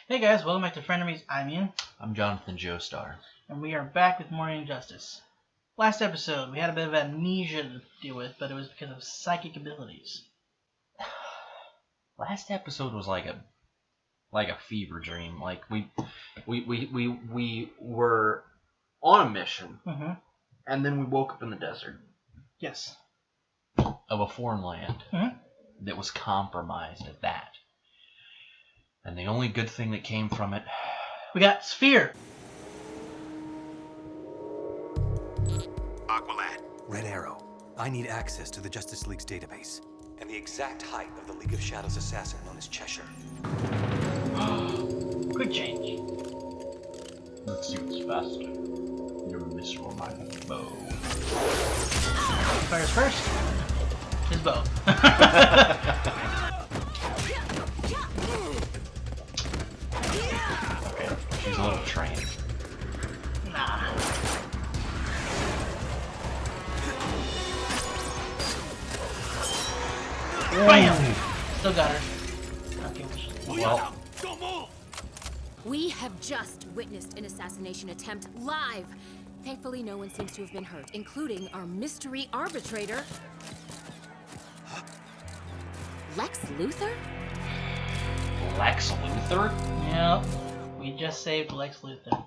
Hey guys, welcome back to Frenemies. I'm Ian. I'm Jonathan Joestar. And we are back with more Injustice. Last episode, we had a bit of amnesia to deal with, but it was because of psychic abilities. Last episode was like a fever dream. Like we were on a mission, and then we woke up in the desert. Yes. Of a foreign land that was compromised at that. And the only good thing that came from it... We got Sphere! Aqualad. Red Arrow. I need access to the Justice League's database. And the exact height of the League of Shadows assassin known as Cheshire. Quick change. Let's see what's faster. Your missile or my bow. Fires first. His bow. She's a little trained. Nah. Bam! Still got her. Okay, well. We have just witnessed an assassination attempt live. Thankfully, no one seems to have been hurt, including our mystery arbitrator, Lex Luthor? Lex Luthor? Yep. We just saved Lex Luthor.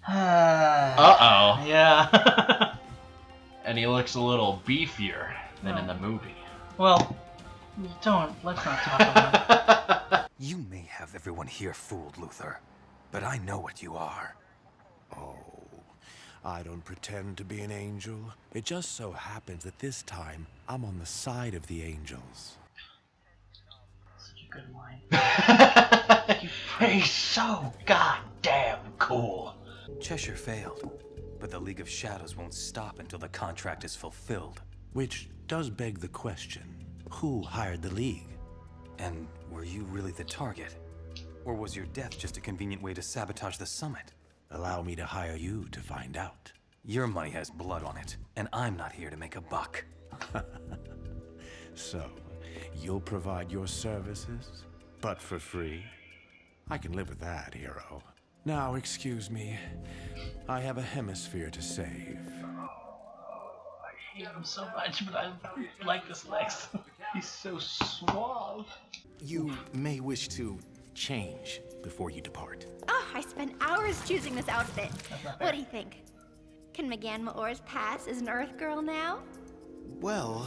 Uh-oh. Yeah. And he looks a little beefier than in the movie. Well, let's not talk about it. You may have everyone here fooled, Luthor, but I know what you are. Oh, I don't pretend to be an angel. It just so happens that this time, I'm on the side of the angels. Such a good line. He's so goddamn cool. Cheshire failed, but the League of Shadows won't stop until the contract is fulfilled. Which does beg the question, who hired the League? And were you really the target? Or was your death just a convenient way to sabotage the summit? Allow me to hire you to find out. Your money has blood on it, and I'm not here to make a buck. So, you'll provide your services, but for free? I can live with that, hero. Now, excuse me. I have a hemisphere to save. I hate him so much, but I like this Lex. He's so suave. You may wish to change before you depart. Oh, I spent hours choosing this outfit. What do you think? Can McGann Maor's pass as an Earth girl now? Well...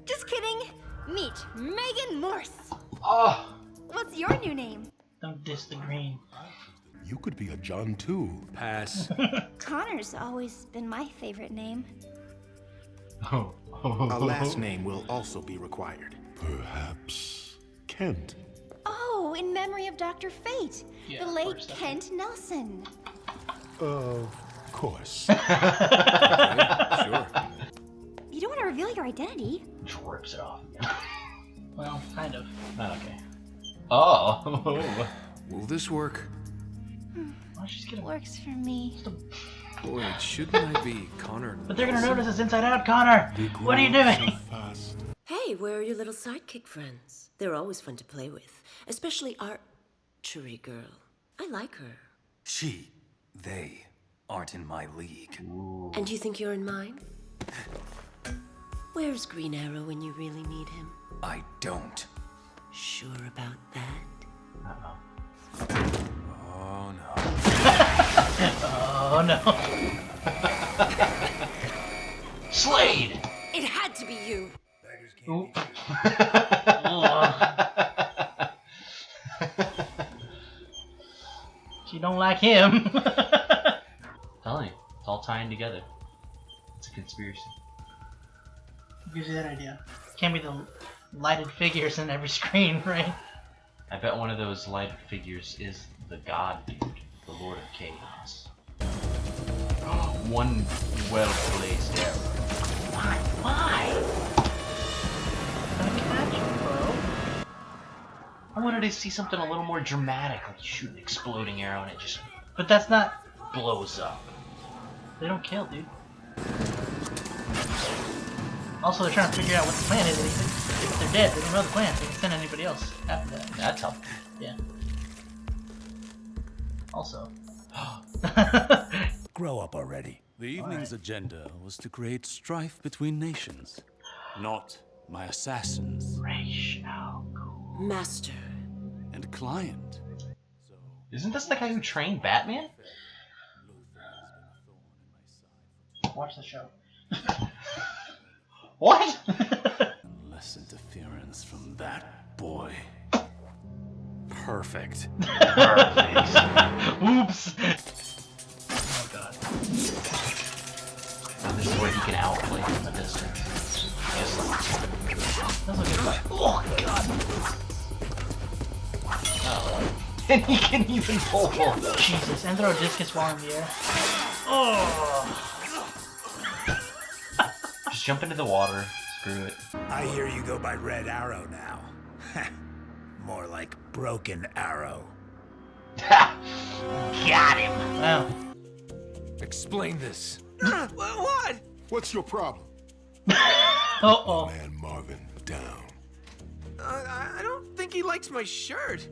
Just kidding. Meet Megan Morse. Oh. What's your new name? Don't diss the green. You could be a John too. Pass. Connor's always been my favorite name. Oh. A last name will also be required. Perhaps Kent. Oh, in memory of Dr. Fate, Yeah, the of late course, Kent Nelson. Of course. Sure. You don't want to reveal your identity. Just rips it off. Well, kind of. Not okay. Oh. Will this work? Well, she's gonna... Works for me. Wait, shouldn't I be Connor? But they're gonna notice us inside out, Connor! What are you doing? Hey, where are your little sidekick friends? They're always fun to play with, especially Archery Girl. I like her. They aren't in my league. Ooh. And you think you're in mine? Where's Green Arrow when you really need him? I don't. Sure about that? Uh-oh. Oh no. Oh no. Slade! It had to be you! Ooh. She don't like him. Telling you, it's all tying together. It's a conspiracy. Who gives you that idea? Can't be the lighted figures in every screen, right? I bet one of those lighted figures is the God Dude, the Lord of Chaos. One well-placed arrow. Why? Gonna catch him, bro. I wanted to see something a little more dramatic, like you shoot an exploding arrow and it just But that's not... blows up. They don't kill, dude. Also, they're trying to figure out what the plan is. They're dead. They don't know the plan. They can send anybody else after that. That's helpful. Yeah. Also. Grow up already. The evening's agenda was to create strife between nations, not my assassins Master. and client. Isn't this the guy who trained Batman? Watch the show. What? Less interference from that boy. Perfect. Oops. Oh god. Now this is where he can outplay from a distance. Just like... That's okay. Oh god. Oh. And he can even pull. Jesus. And throw a discus while in the air. Oh. Just jump into the water. Screw it. I hear you go by Red Arrow now. More like Broken Arrow. Got him. Wow. Explain this. What? What's your problem? Uh-oh. Man Marvin down. I don't think he likes my shirt.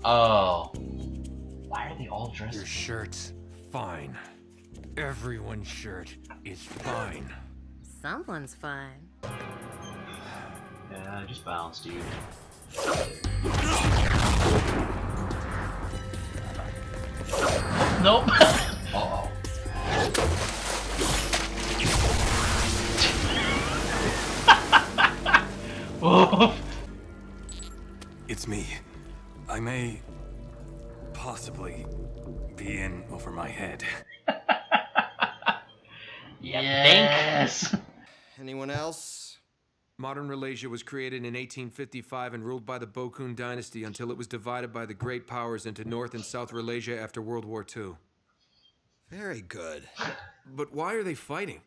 Oh. Why are they all dressed? Your shirt's fine. Everyone's shirt is fine. Someone's fine. Yeah, just bounce, dude. Nope. Uh-oh. Whoa. It's me. I may possibly be in over my head. Yes. Anyone else? Modern Malaysia was created in 1855 and ruled by the Bokun dynasty until it was divided by the great powers into North and South Malaysia after World War II. Very good. But why are they fighting?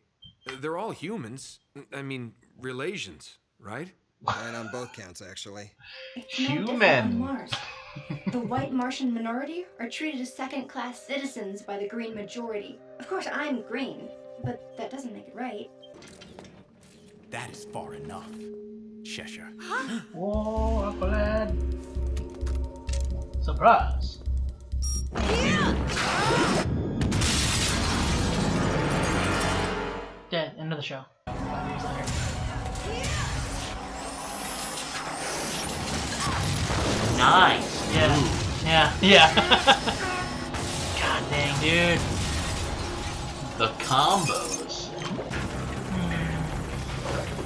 They're all humans. I mean, relations, right? Right on both counts, actually. It's no different Human. on Mars. The white Martian minority are treated as second-class citizens by the green majority. Of course, I'm green, but that doesn't make it right. That is far enough. Cheshire. Whoa, Uncle Lad. Surprise. Dead. End of the show. 5 years later. Nice. Yeah. Yeah. God dang, dude. The combos.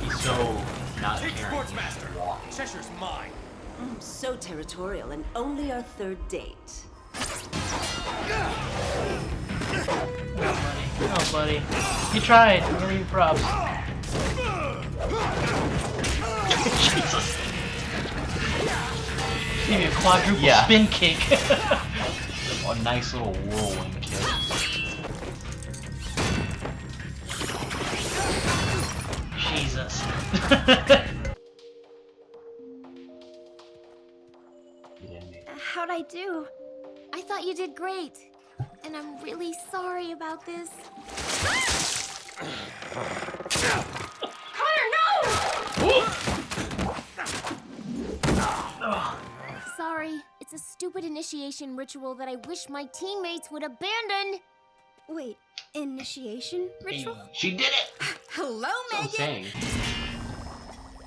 He's so not caring. Sportsmaster. Cheshire's mine. So territorial, and only our third date. Oh, buddy. You tried. I'm gonna give you props. Jesus. Give you a quadruple spin kick. A nice little whirlwind kick. Jesus. How'd I do? I thought you did great. And I'm really sorry about this. Connor, no! Sorry. It's a stupid initiation ritual that I wish my teammates would abandon. Wait, initiation ritual? She did it! Hello, That's what I'm saying.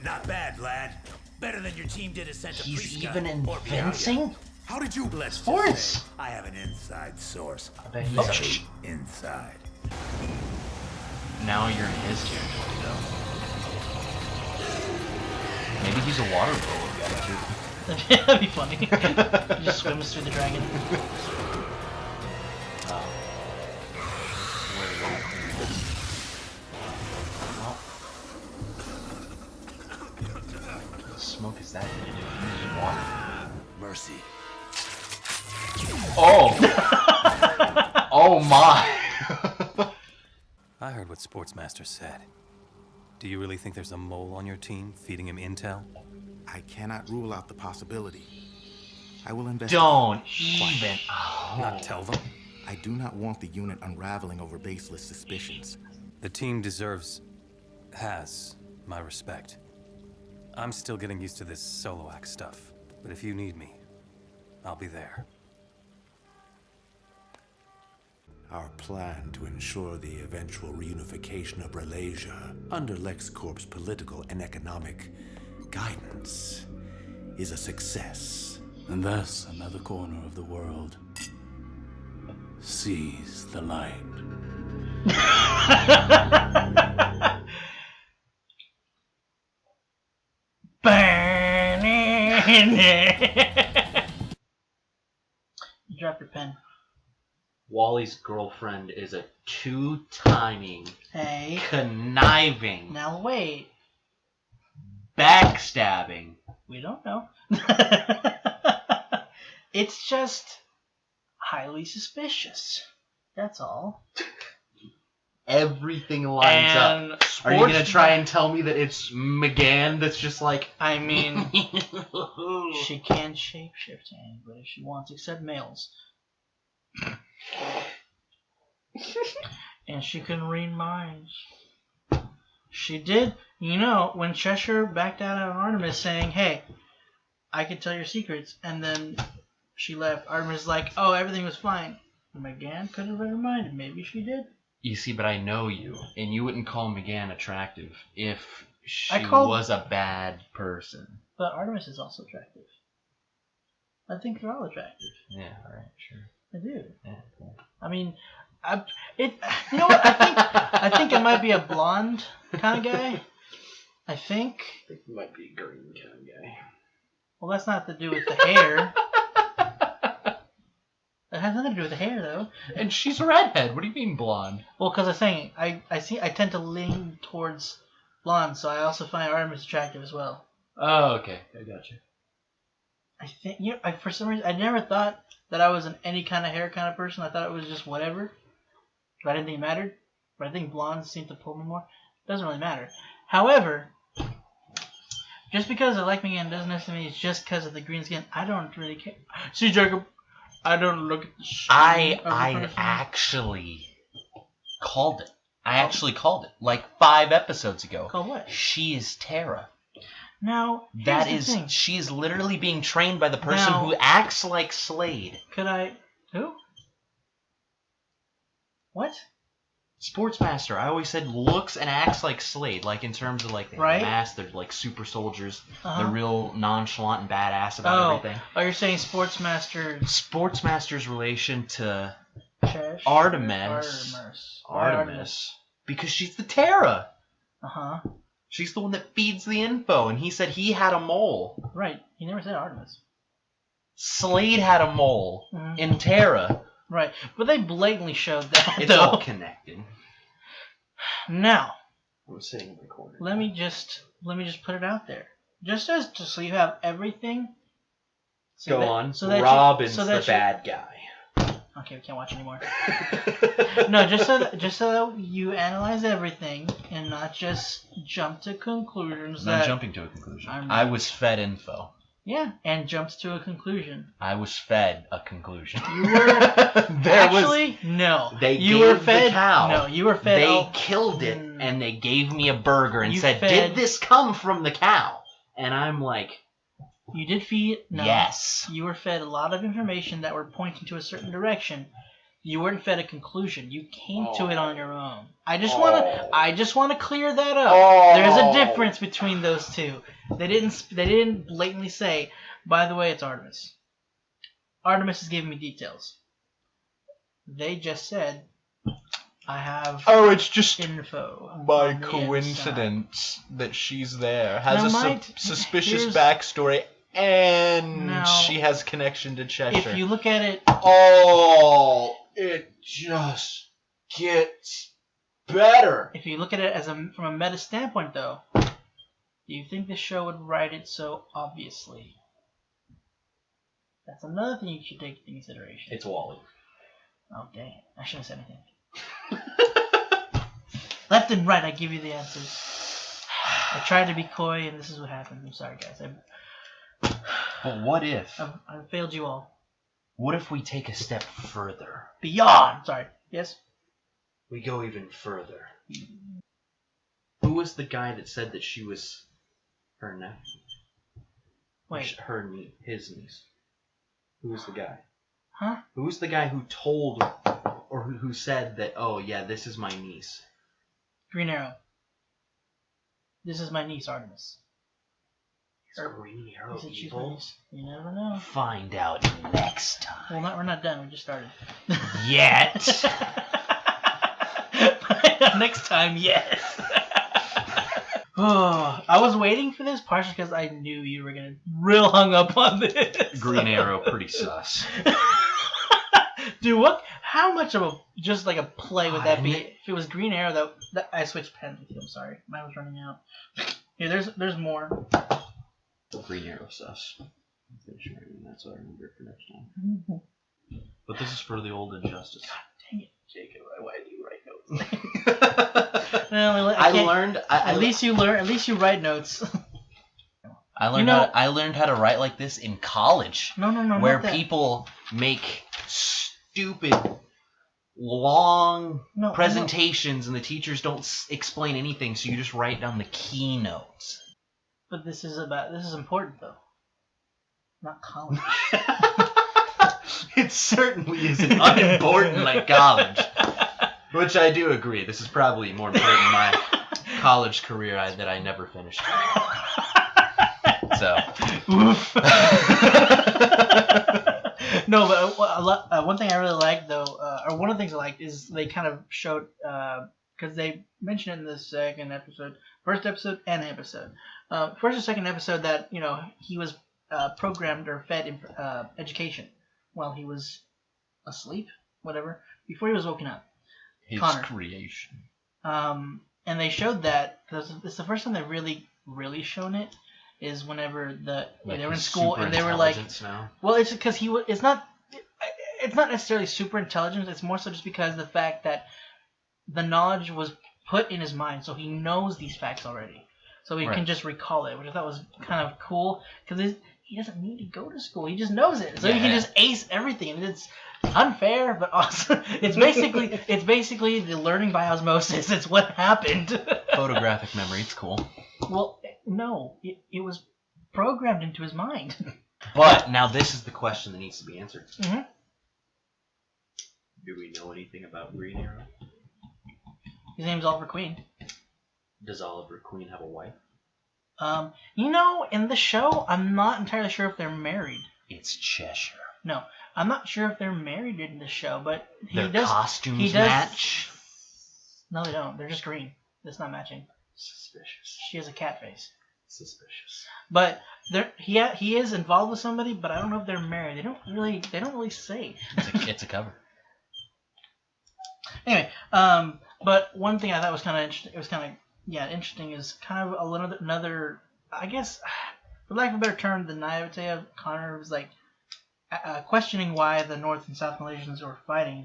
Not bad, lad. Better than your team did ascent to He's Priska even or inventing? How did you? Let's Sports. just say I have an inside source. I bet he's Literally inside. Now you're in his territory, though. Maybe he's a water polo guy, too. That'd be funny. He just swims through the dragon. What the smoke is that going to do? Use water. Mercy. Oh! Oh my! I heard what Sportsmaster said. Do you really think there's a mole on your team feeding him intel? I cannot rule out the possibility. I will investigate. Don't even. Oh. Not tell them. I do not want the unit unraveling over baseless suspicions. The team deserves has my respect. I'm still getting used to this solo act stuff, but if you need me, I'll be there. Our plan to ensure the eventual reunification of Ralasia under LexCorp's political and economic guidance is a success. And thus, another corner of the world sees the light. You drop your pen. Wally's girlfriend is a two-timing, Hey. conniving, Now wait. backstabbing. We don't know. It's just highly suspicious. That's all. Everything lines up. Are you going to try and tell me that it's McGann that's just like... I mean, she can shapeshift anybody if she wants, except males. And she can read minds. She did, you know, when Cheshire backed out on Artemis saying, hey, I can tell your secrets, and then she left. Artemis is like, oh, everything was fine. McGann could have read her mind. Maybe she did. You see, but I know you, and you wouldn't call McGann attractive if she called- was a bad person. But Artemis is also attractive. I think they're all attractive. Yeah, alright, sure. I do. Yeah, cool. I mean, you know what? I think I might be a blonde kind of guy. I think. I think you might be a green kind of guy. Well, that's not to do with the hair. That has nothing to do with the hair, though. And she's a redhead. What do you mean blonde? Well, because I'm saying I tend to lean towards blonde, so I also find Artemis attractive as well. Oh, okay. I got you. I think for some reason I never thought that I was an any kind of hair kind of person. I thought it was just whatever. But I didn't think it mattered. But I think blondes seem to pull me more. It doesn't really matter. However, just because I like McGann doesn't necessarily mean it's just because of the green skin. I don't really care. See, Jacob, I don't look at the skin I actually called it. I actually called it like 5 episodes ago. Called what? She is Terra. Now, That here's the is, thing. she's literally being trained by the person Now- who acts like Slade. Could I? Who? What? Sportsmaster. I always said looks and acts like Slade, like in terms of like they have Right. a mask, they're like super soldiers. Uh-huh. They're real nonchalant and badass about everything. Oh, you're saying Sportsmaster Sportsmaster's relation to Cheshire? Artemis. Artemis. Because she's the Terra. Uh-huh. She's the one that feeds the info, and he said he had a mole. Right. He never said Artemis. Slade had a mole in Terra. Right. But they blatantly showed that, It's though. all connected. Now, I'm sitting in the corner. let me just put it out there. Just so you have everything. Go on. So that Robin's so the that bad guy. Okay, we can't watch anymore. No, just so that you analyze everything and not just jump to conclusions. I'm that not jumping to a conclusion. I'm- I was fed info. Yeah, and jumps to a conclusion. I was fed a conclusion. You were no. They you gave were fed the cow. No, you were fed. They killed it and they gave me a burger and You said, fed- "Did this come from the cow?" And I'm like, You did feed. No. Yes. You were fed a lot of information that were pointing to a certain direction. You weren't fed a conclusion. You came to it on your own. I just want to clear that up. There's a difference between those two. They didn't blatantly say, by the way, it's Artemis. Artemis is giving me details. They just said, I have it's just info. by on the coincidence that she's there. Has Now, suspicious here's- backstory, and Now, she has connection to Cheshire. If you look at it, it just gets better. If you look at it from a meta standpoint, though, do you think the show would write it so obviously? That's another thing you should take into consideration. It's Wally. Oh, dang it. I shouldn't have said anything. Left and right, I give you the answers. I tried to be coy, and this is what happened. I'm sorry, guys. But what if? I failed you all. What if we take a step further? Beyond! Sorry. Yes? We go even further. Who Who was the guy that said that she was her nephew? Wait. His niece. Who was the guy? Huh? Who was the guy who told, or who said that, oh yeah, this is my niece? Green Arrow. This is my niece, Artemis. Is Green Arrow Is it she's evil? my niece? You never know. Find out next time. Well, we're not done. We just started. Yet. Next time, yes. Oh, I was waiting for this partially because I knew you were gonna real hung up on this. Green Arrow, pretty sus. Dude, what? How much of a play would that be? If it was Green Arrow, that I switched pens with you. I'm sorry, mine was running out. Here, there's more. Green Arrow sus. That's what I remember for next time. But this is for the old Injustice. God dang it, Jacob! Why do you write notes? Well, at least you write notes. I learned how to write like this in college. No, where people make stupid, long presentations and the teachers don't explain anything, so you just write down the keynotes. But this is important though. Not college. It certainly isn't unimportant like college. Which I do agree. This is probably more important in my college career that I never finished. So. No, but one thing I really liked though, or one of the things I liked is they kind of showed, because they mentioned it in the first episode and episode. First or second episode that, he was programmed or fed education while he was asleep, whatever, before he was woken up. His Connor. Creation. And they showed that, because it's the first time they've really shown it, is whenever they were in school and they were like, now? well, it's because it's not necessarily super intelligence. It's more so just because the fact that the knowledge was put in his mind, so he knows these facts already, so he can just recall it, which I thought was kind of cool because he doesn't need to go to school. He just knows it, so he can just ace everything. And it's unfair, but awesome. It's basically the learning by osmosis. It's what happened. Photographic memory. It's cool. Well, no, it was programmed into his mind. But now this is the question that needs to be answered. Mm-hmm. Do we know anything about Green Arrow? His name's Oliver Queen. Does Oliver Queen have a wife? In the show, I'm not entirely sure if they're married. It's Cheshire. No, I'm not sure if they're married in the show, but Their costumes match? No, they don't. They're just green. It's not matching. Suspicious. She has a cat face. Suspicious. But he is involved with somebody, but I don't know if they're married. They don't really say. It's a cover. Anyway, but one thing I thought was kind of interesting. It was kind of interesting. Is kind of another. I guess, for lack of a better term, the naivete of Connor was like questioning why the North and South Malaysians were fighting.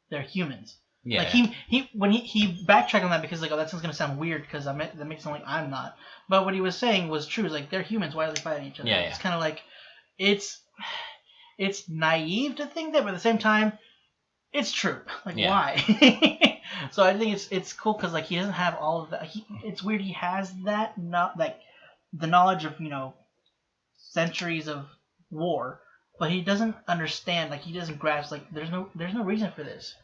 They're humans. Yeah. Like when he backtracked on that because like, oh, that sounds gonna sound weird because that makes it sound like I'm not. But what he was saying was true. It's like they're humans. Why are they fighting each other? Yeah. It's kind of like it's naive to think that, but at the same time, it's true. Like why? So I think it's cool because like he doesn't have all of that. It's weird he has that, not like the knowledge of centuries of war, but he doesn't understand. Like he doesn't grasp. Like there's no reason for this.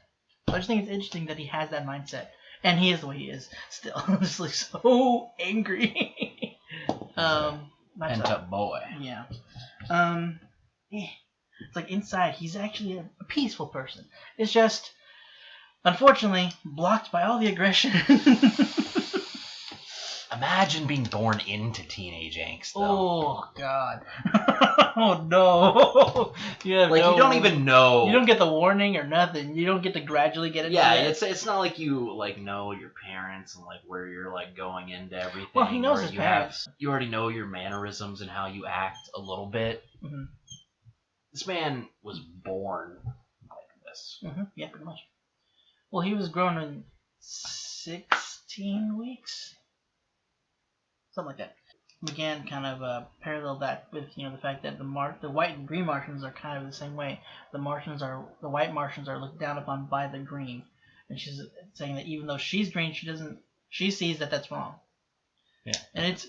So I just think it's interesting that he has that mindset, and he is the way he is still. Just like so angry. Pent-up boy. Yeah. It's like inside he's actually a peaceful person. It's just, unfortunately, blocked by all the aggression. Imagine being born into teenage angst, though. Oh, God. Oh, no. You don't even know. You don't get the warning or nothing. You don't get to gradually get into it. It's not like you, know your parents and, where you're, going into everything. Well, he knows his parents. You already know your mannerisms and how you act a little bit. Mm-hmm. This man was born like this. Mm-hmm. Yeah, pretty much. Well, he was grown in 16 weeks. Something like that. Again, kind of parallel that with the fact that the white and green Martians are kind of the same way. The white Martians are looked down upon by the green, and she's saying that even though she's green, She sees that that's wrong. Yeah. And it's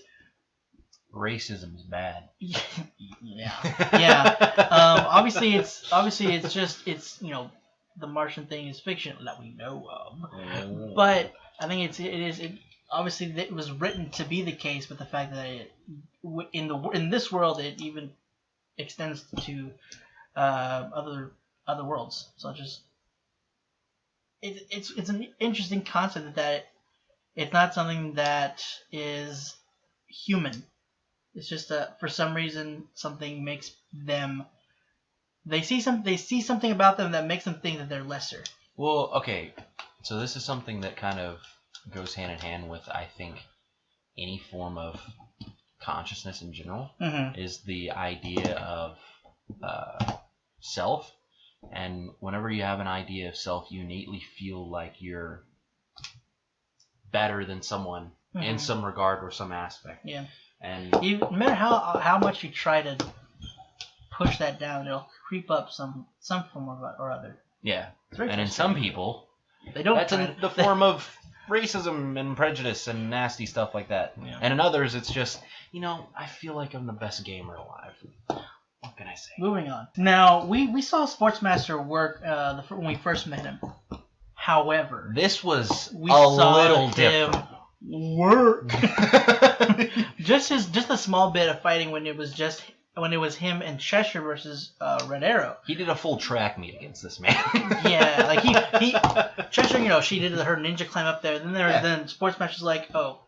racism is bad. Yeah. Obviously it's just the Martian thing is fiction that we know of. But I think it obviously it was written to be the case, but the fact that in this world it even extends to other worlds. So it's an interesting concept that it's not something that is human. It's just that for some reason something makes them. They see something about them that makes them think that they're lesser. Well, okay, so this is something that kind of goes hand in hand with, I think, any form of consciousness in general, is the idea of self. And whenever you have an idea of self, you innately feel like you're better than someone in some regard or some aspect. Yeah. And no matter how much you try to push that down, it'll creep up some form or other. Yeah. And in some people, they don't. That's in the form of racism and prejudice and nasty stuff like that. Yeah. And in others, it's just, I feel like I'm the best gamer alive. What can I say? Moving on. Now, we saw Sportsmaster work when we first met him. However, this was we a saw little him different. Work. just a small bit of fighting when it was him and Cheshire versus Red Arrow. He did a full track meet against this man. Yeah, like he Cheshire, she did her ninja climb up there. Then Sportsmaster's like, oh,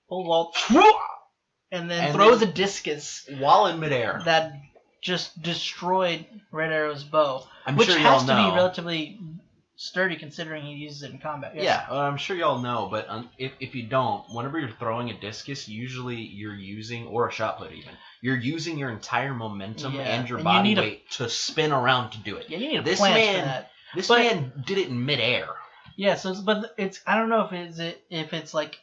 hold wall, and then throws a discus while in midair that just destroyed Red Arrow's bow, I'm which sure has y'all to know. be relatively sturdy considering he uses it in combat. Yes. Yeah, I'm sure y'all know, but if you don't, whenever you're throwing a discus, usually you're using, or a shot put even, you're using your entire momentum and your body weight to spin around to do it. Yeah, you need a planche for that. This man did it in midair. Yeah, but it's I don't know if it's like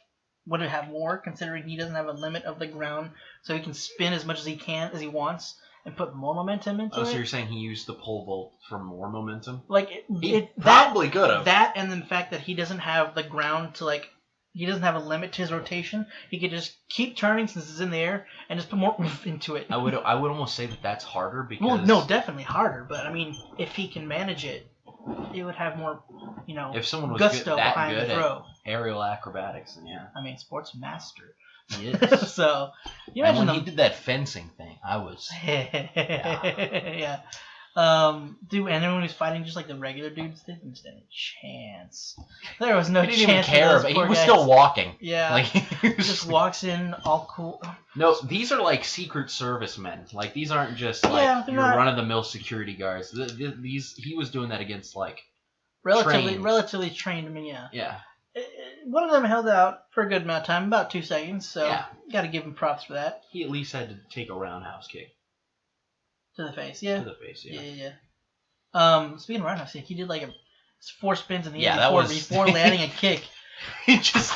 would it have more considering he doesn't have a limit of the ground, so he can spin as much as he wants. And put more momentum into it. Oh, so you're saying he used the pole vault for more momentum? Like he probably could have. That and the fact that he doesn't have the ground to he doesn't have a limit to his rotation. He could just keep turning since it's in the air and just put more oomph into it. I would almost say that's harder because. Well, no, definitely harder. But I mean, if he can manage it, it would have more, if someone was gusto that behind good the throw. At aerial acrobatics, then yeah. I mean, Sportsmaster. Yes. So, and when he did that fencing thing, I was. Yeah. Dude, and then when he was fighting just like the regular dudes, they didn't stand a chance. There was no he didn't chance. Even care, but he was still walking. Yeah. Like he just walks in all cool. No, these are like Secret Service men. Like these aren't just like your run of the mill security guards. He was doing that against like relatively trained. I mean, yeah. Yeah. One of them held out for a good amount of time, about 2 seconds. So got to give him props for that. He at least had to take a roundhouse kick. To the face, yeah. To the face, yeah. Yeah. Speaking of roundhouse kick, he did like 4 spins in the air before landing a kick. He just.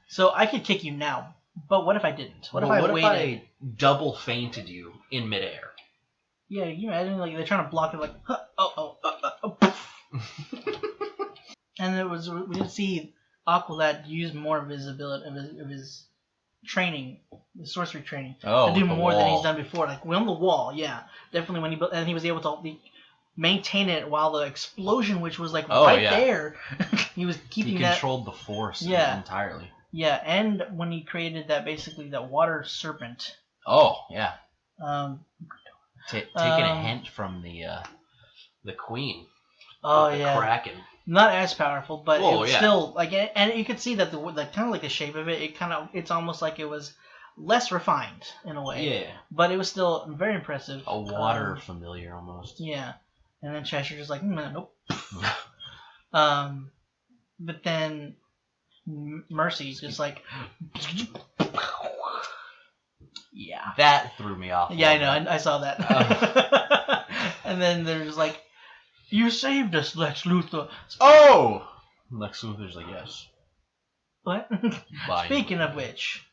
So I could kick you now, but what if I didn't? What if I double feinted you in midair? Yeah, you imagine like they're trying to block it, like and we did see Aqualad use more of his ability of his training, the sorcery training, to do more than he's done before. Like on the wall, yeah, definitely when he was able to maintain it while the explosion, which was like there, he was keeping that. He controlled the force entirely. Yeah, and when he created that water serpent. Oh yeah. Taking a hint from the queen. Oh the Kraken. Not as powerful, but it's still like, and you could see that the kind of like the shape of it. It's almost like it was less refined in a way. Yeah. But it was still very impressive. A water familiar almost. Yeah, and then Cheshire just like nope. But then Mercy just like. Yeah. That threw me off. Yeah, I know. I saw that. And then they're just like, "You saved us, Lex Luthor." Oh! Lex Luthor's like, yes. What? Speaking of which,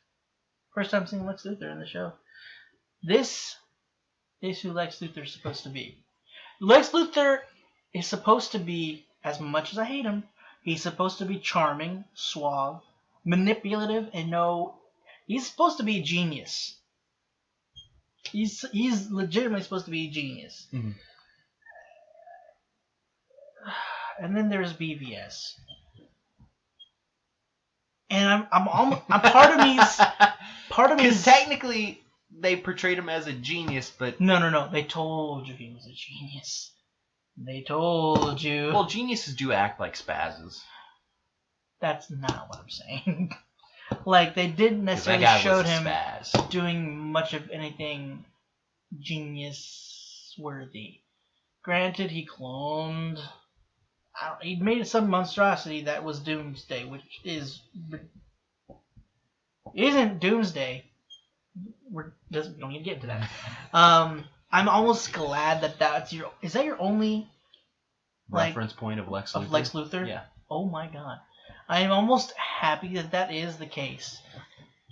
first time seeing Lex Luthor in the show. This is who Lex Luthor is supposed to be. Lex Luthor is supposed to be, as much as I hate him, he's supposed to be charming, suave, manipulative and he's supposed to be a genius. He's legitimately supposed to be a genius. Mm-hmm. And then there's BVS. And I'm part of me's because technically they portrayed him as a genius, but no, they told you he was a genius. They told you. Well, geniuses do act like spazzes. That's not what I'm saying. Like, they didn't necessarily show him doing much of anything genius-worthy. Granted, he cloned... he made some monstrosity that was Doomsday, which isn't Doomsday. We don't need to get into that. I'm almost glad that's your... Is that your only... reference point of Lex Luthor? Of Lex Luthor? Yeah. Oh my god. I am almost happy that is the case.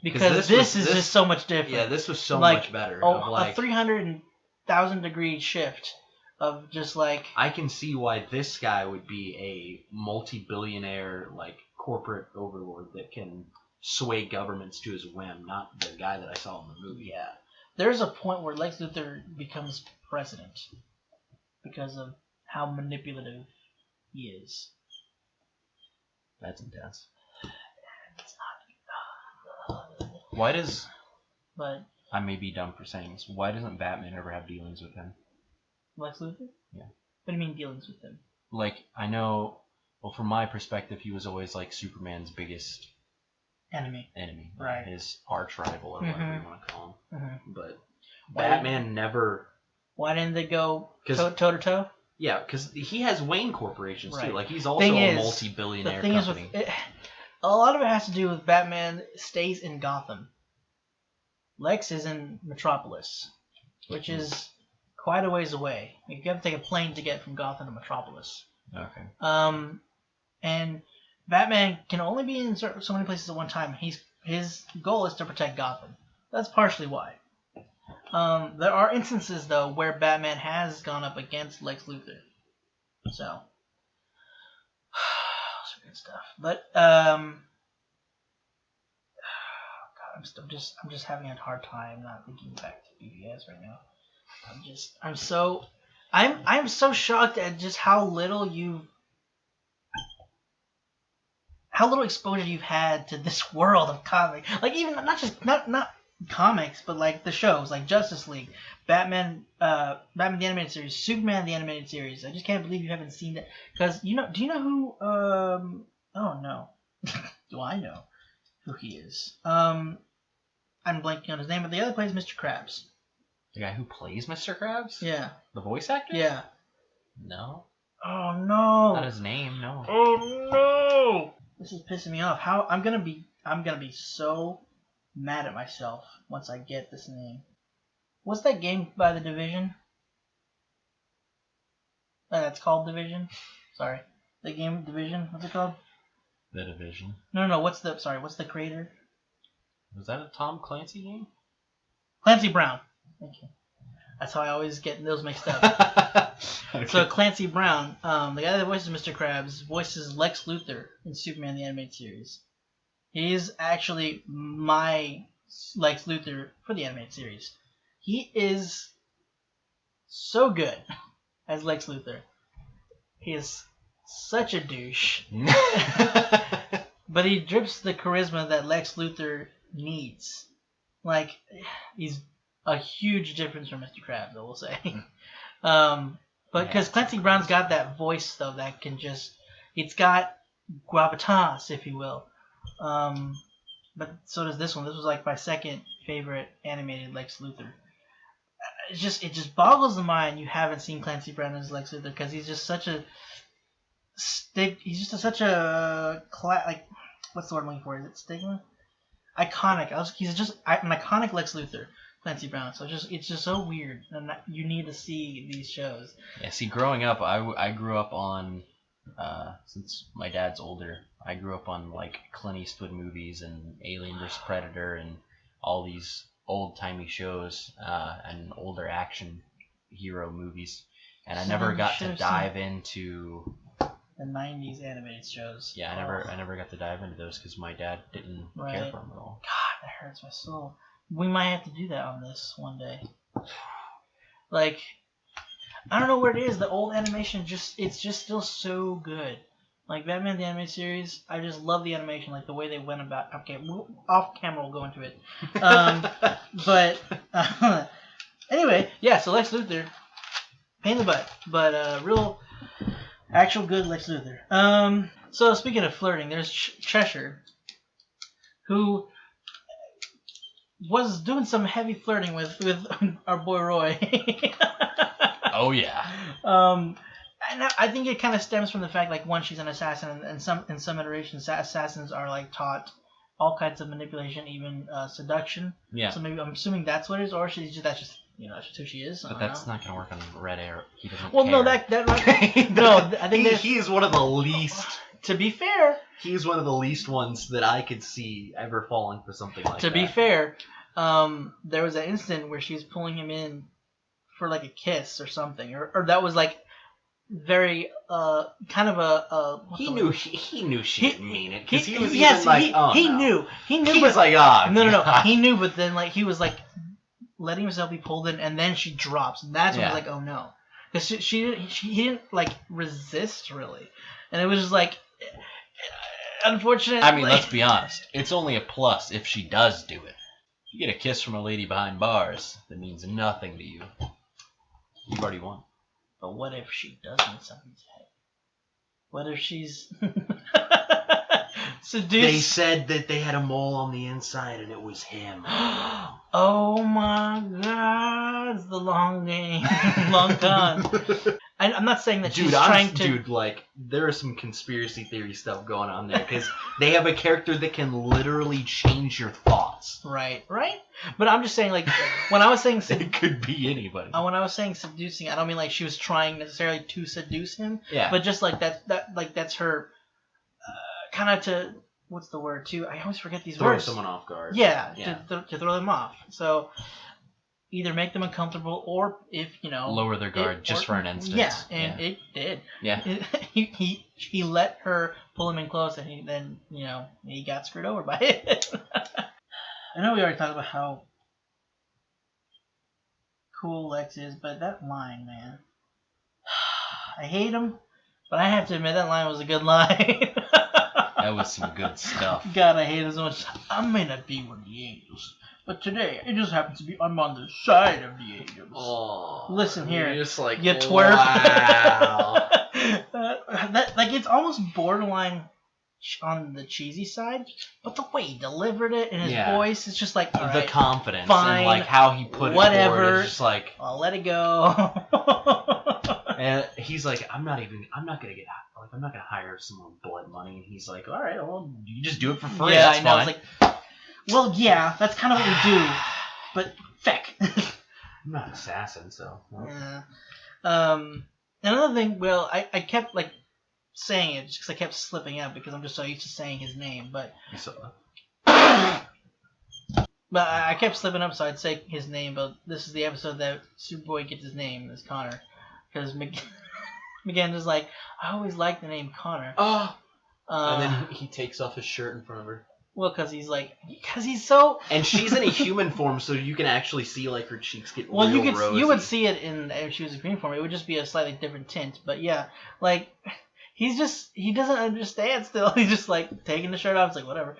Because this is just so much different. Yeah, this was so much better. A 300,000 degree shift of just like... I can see why this guy would be a multi-billionaire, like, corporate overlord that can sway governments to his whim, not the guy that I saw in the movie. Yeah. There's a point where Lex Luthor becomes president because of how manipulative he is. That's intense. It's not. Why does... But... I may be dumb for saying this. Why doesn't Batman ever have dealings with him? Lex Luthor? Yeah. What do you mean dealings with him? Like, I know... Well, from my perspective, he was always, like, Superman's biggest... Enemy. Right. His arch rival, or whatever you want to call him. Mm-hmm. But Batman never... Why didn't they go toe-to-toe? Yeah, because he has Wayne Corporations, too. Like, he's also a multi-billionaire company. A lot of it has to do with Batman stays in Gotham. Lex is in Metropolis, which is quite a ways away. You have to take a plane to get from Gotham to Metropolis. Okay. And Batman can only be in so many places at one time. His goal is to protect Gotham. That's partially why. There are instances, though, where Batman has gone up against Lex Luthor. So, some good stuff. But God, I'm just having a hard time not thinking back to BVS right now. I'm so shocked at just how little exposure you've had to this world of comics. Like, even not comics, but like the shows, like Justice League, Batman the animated series, Superman the animated series. I just can't believe you haven't seen that. Because do you know who? Oh no, do I know who he is? I'm blanking on his name, but the other plays Mr. Krabs. The guy who plays Mr. Krabs? Yeah. The voice actor? Yeah. No. Oh no. Not his name. No. Oh no. This is pissing me off. I'm gonna be so mad at myself once I get this name. What's that game by The Division? That's called Division? Sorry. The game Division? What's it called? The Division. No. What's the creator? Was that a Tom Clancy game? Clancy Brown. Thank you. That's how I always get those mixed up. Okay. So Clancy Brown, the guy that voices Mr. Krabs, voices Lex Luthor in Superman the Animated Series. He is actually my Lex Luthor for the animated series. He is so good as Lex Luthor. He is such a douche. But he drips the charisma that Lex Luthor needs. Like, he's a huge difference from Mr. Krabs, I will say. But because Clancy Brown's got that voice, though, that can just... It's got gravitas, if you will. But so does this one. This was like my second favorite animated Lex Luthor. It just boggles the mind you haven't seen Clancy Brown as Lex Luthor, because he's just such a like, what's the word I'm looking for? Is it stigma? Iconic. He's just an iconic Lex Luthor, Clancy Brown. So it's just so weird, and you need to see these shows. Yeah. See, growing up, I grew up on. Since my dad's older, I grew up on like Clint Eastwood movies and Alien vs. Predator and all these old-timey shows and older action hero movies, and I never got to dive into the 90s animated shows. Yeah, I never got to dive into those because my dad didn't care for them at all. God, that hurts my soul. We might have to do that on this one day. Like, I don't know where it is. The old animation it's just still so good. Like Batman the Animated Series, I just love the animation, like the way they went about. Okay, off camera we'll go into it. But anyway, yeah. So Lex Luthor, pain in the butt, but real, actual good Lex Luthor. So speaking of flirting, there's Cheshire, who was doing some heavy flirting with our boy Roy. Oh yeah. And I think it kind of stems from the fact, like, one, she's an assassin, and in some iterations, assassins are like taught all kinds of manipulation, even seduction. Yeah. So maybe I'm assuming that's what it is, or that's just who she is. But that's not gonna work on Red Arrow. He doesn't. Well, care. no, that no, I think he is one of the least. To be fair, he's one of the least ones that I could see ever falling for something like that. To be fair, there was an incident where she was pulling him in for like a kiss or something, or that was like very kind of a. He knew she didn't mean it because he was he knew he was like no he knew, but then like he was like letting himself be pulled in, and then she drops, and that's when I was like, oh no, because he didn't like resist really, and it was just like unfortunate. I mean, let's be honest, it's only a plus if she does do it. You get a kiss from a lady behind bars that means nothing to you. You've already won. But what if she doesn't something's head? What if she's seduced? They said that they had a mole on the inside and it was him. Oh my God! It's the long game, long con. I'm not saying that she's trying to. Dude, like, there is some conspiracy theory stuff going on there because they have a character that can literally change your thoughts. Right. But I'm just saying, like, when I was saying it could be anybody. When I was saying seducing, I don't mean like she was trying necessarily to seduce him. Yeah. But just like that's her, kind of to what's the word too? I always forget these words. Throw someone off guard. Yeah. To throw them off. So. Either make them uncomfortable, or if lower their guard just for an instant. Yeah, and it did. Yeah, he let her pull him in close, and then he got screwed over by it. I know we already talked about how cool Lex is, but that line, man, I hate him, but I have to admit that line was a good line. That was some good stuff. God, I hate him so much. I may not be one of the angels. But today, it just happens to be I'm on the side of the angels. Oh, listen here, you're just like, you twerp. Wow. Like it's almost borderline on the cheesy side, but the way he delivered it in his voice, it's just like all the right, confidence fine, and like how he put it forward. It's just like I'll let it go. And he's like, I'm not gonna hire someone with blood money. And he's like, all right, well, you just do it for free. Yeah, that's I know. fine. It's like, well, yeah, that's kind of what we do, but feck. I'm not an assassin, so. Yeah. Another thing, well, I kept like saying it just because I kept slipping out because I'm just so used to saying his name, but. You saw that. But I kept slipping up, so I'd say his name. But this is the episode that Superboy gets his name as Connor, because McGann is like, I always liked the name Connor. Oh. And then he takes off his shirt in front of her. Well, because he's so. And she's in a human form, so you can actually see like her cheeks get well, real rosy. You would see it if she was a green form. It would just be a slightly different tint. But yeah, like he doesn't understand still. He's just like taking the shirt off. It's like whatever.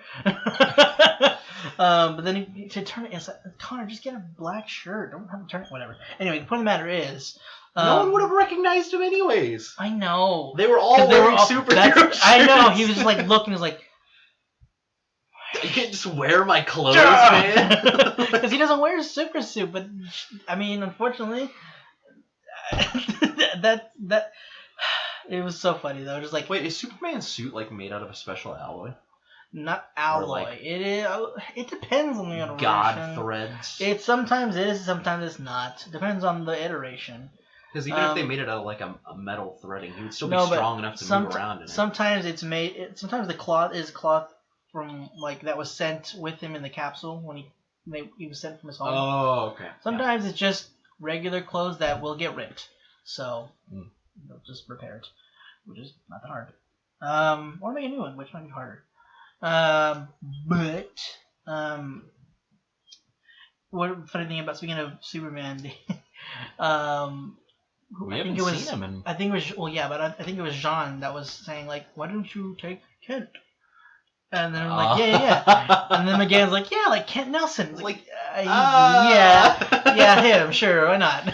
But then to turn it, it's like, Connor, just get a black shirt. Don't have to turn it. Whatever. Anyway, the point of the matter is. No one would have recognized him anyways. I know. They were all wearing superhero shirts. I know. He was just like looking. He was like. I can't just wear my clothes, man. Because he doesn't wear a super suit, but I mean, unfortunately, that it was so funny though. Just like, wait, is Superman's suit like made out of a special alloy? Not alloy. Like, it is. It depends on the iteration. God threads. It sometimes is, sometimes it's not. Depends on the iteration. Because even if they made it out of like a metal threading, he would still be strong enough to move around in it. Sometimes it's made. Sometimes the cloth is cloth. From like that was sent with him in the capsule when he was sent from his home. Oh, okay. Sometimes it's just regular clothes that will get ripped, so they'll just repair it. which is not that hard. Or make a new one, which might be harder. What funny thing about, speaking of Superman, we haven't seen him in... I think it was, well, yeah, but I think it was Jean that was saying, like, why don't you take Kent? And then I'm like, yeah. And then McGann's like, yeah, like Kent Nelson. Like, yeah, him, sure, why not?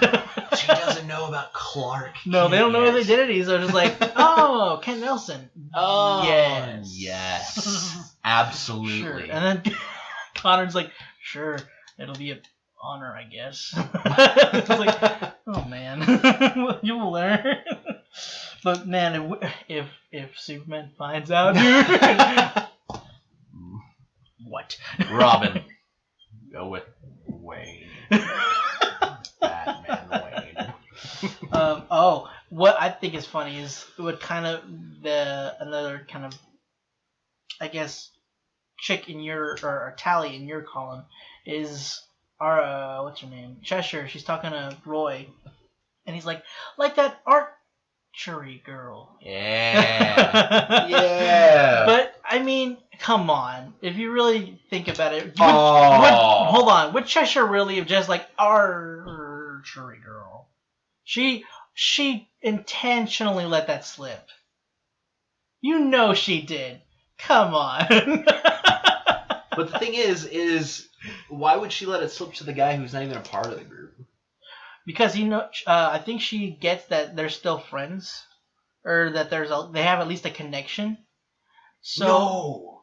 She doesn't know about Clark. No, they don't know his identity, so just like, oh, Kent Nelson. Oh, yes. Absolutely. Sure. And then Connor's like, sure, it'll be an honor, I guess. I was like, oh man, you will learn. But man, if Superman finds out, dude. What? Robin. Go with Wayne. Batman Wayne. What I think is funny is what kind of another kind of, I guess, chick in your, or Tally in your column is our what's her name? Cheshire. She's talking to Roy, and he's like that archery girl. Yeah. Yeah. But I mean, come on. If you really think about it, hold on. Would Cheshire really have just like archery girl? She intentionally let that slip. You know she did. Come on. But the thing is why would she let it slip to the guy who's not even a part of the group? Because I think she gets that they're still friends, or that they have at least a connection. So no.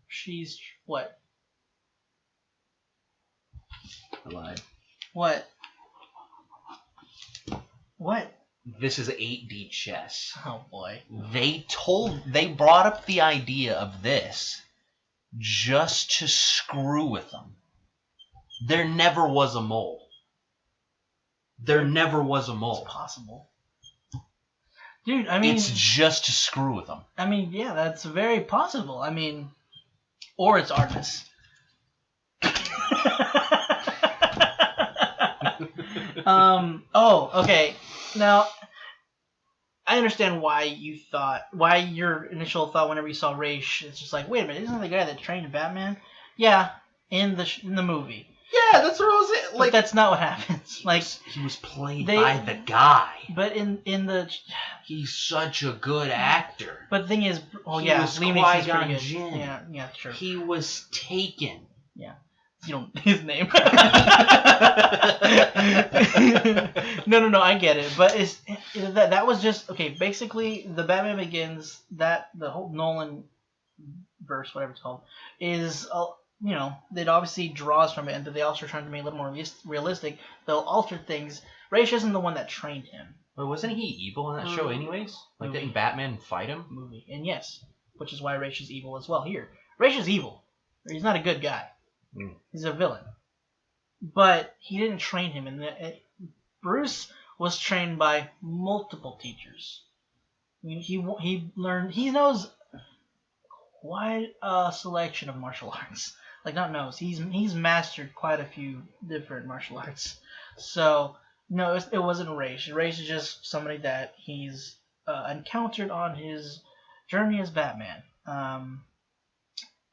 She's what? I lied. What? What? This is 8D chess. Oh boy. They brought up the idea of this just to screw with them. There never was a mole. There never was a mole. It's possible. Dude, I mean... It's just to screw with them. I mean, yeah, that's very possible. I mean... Or it's Artemis. Okay. Now, I understand why your initial thought whenever you saw Raish, it's just like, wait a minute, isn't that the guy that trained Batman? Yeah, in the movie. Yeah, that's what I was saying. Like, but that's not what happens. Like, he was played by the guy. But in the... He's such a good actor. But the thing is... Oh, he yeah, was Liam Neeson's pretty good. Jin. Yeah, sure. He was taken. Yeah. You don't... His name. No, I get it. But that was just... Okay, basically, the Batman Begins, the whole Nolan verse, whatever it's called, is... it obviously draws from it, and they also are trying to make it a little more realistic. They'll alter things. Raish isn't the one that trained him. But wasn't he evil in that show anyways? Like, didn't Batman fight him? Movie. And yes, which is why Raish is evil as well here. Raish is evil. He's not a good guy. He's a villain. But he didn't train him. And Bruce was trained by multiple teachers. I mean, he knows quite a selection of martial arts. Like, not knows. He's mastered quite a few different martial arts. So, no, it wasn't Raish. Raish is just somebody that he's encountered on his journey as Batman.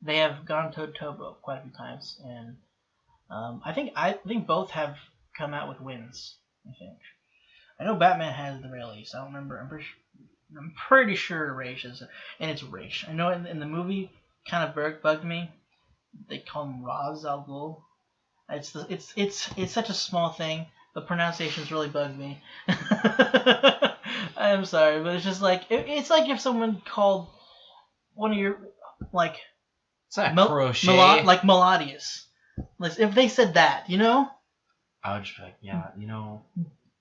They have gone toe-to-toe quite a few times, and I think both have come out with wins. I know Batman has the release. I don't remember. I'm pretty sure Raish is, and it's Raish. I know in the movie, kind of bugged me. They call him Ra's al Ghul. It's such a small thing. The pronunciations really bugged me. I'm sorry, but it's just like it's like if someone called one of your like crochet like Melodius. Like, if they said that, I would just be like, yeah,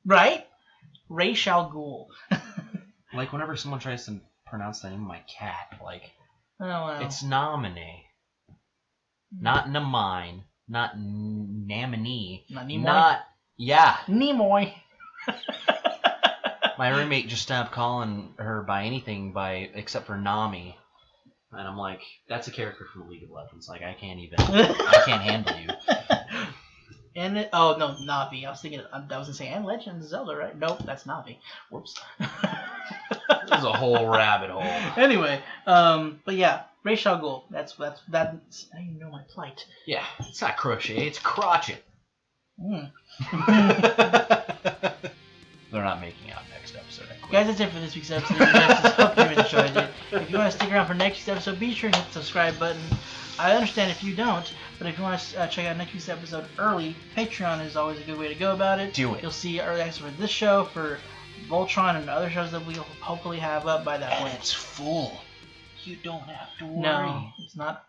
right? Raish al Ghul. Like whenever someone tries to pronounce the name of my cat, like, oh wow, it's Nomine, not Namine, not Namini, not Nimoy. Nimoy. My roommate just stopped calling her by anything except for Nami, and I'm like, that's a character from League of Legends. Like, I can't handle you. And Navi. I was thinking, I was gonna say, and Legends of Zelda, right? Nope, that's Navi. Whoops. This is a whole rabbit hole. Anyway, but yeah, Ra's al Ghul. That's now you know my plight. Yeah, it's not crochet, it's crotchet. Mm. They're not making out next episode. Guys, that's it for this week's episode. I hope you enjoyed it. If you want to stick around for next week's episode, be sure to hit the subscribe button. I understand if you don't, but if you want to check out next week's episode early, Patreon is always a good way to go about it. Do it. You'll see early access for this show, for Voltron, and other shows that we'll hopefully have up by that point. And it's full. You don't have to worry. No, it's not.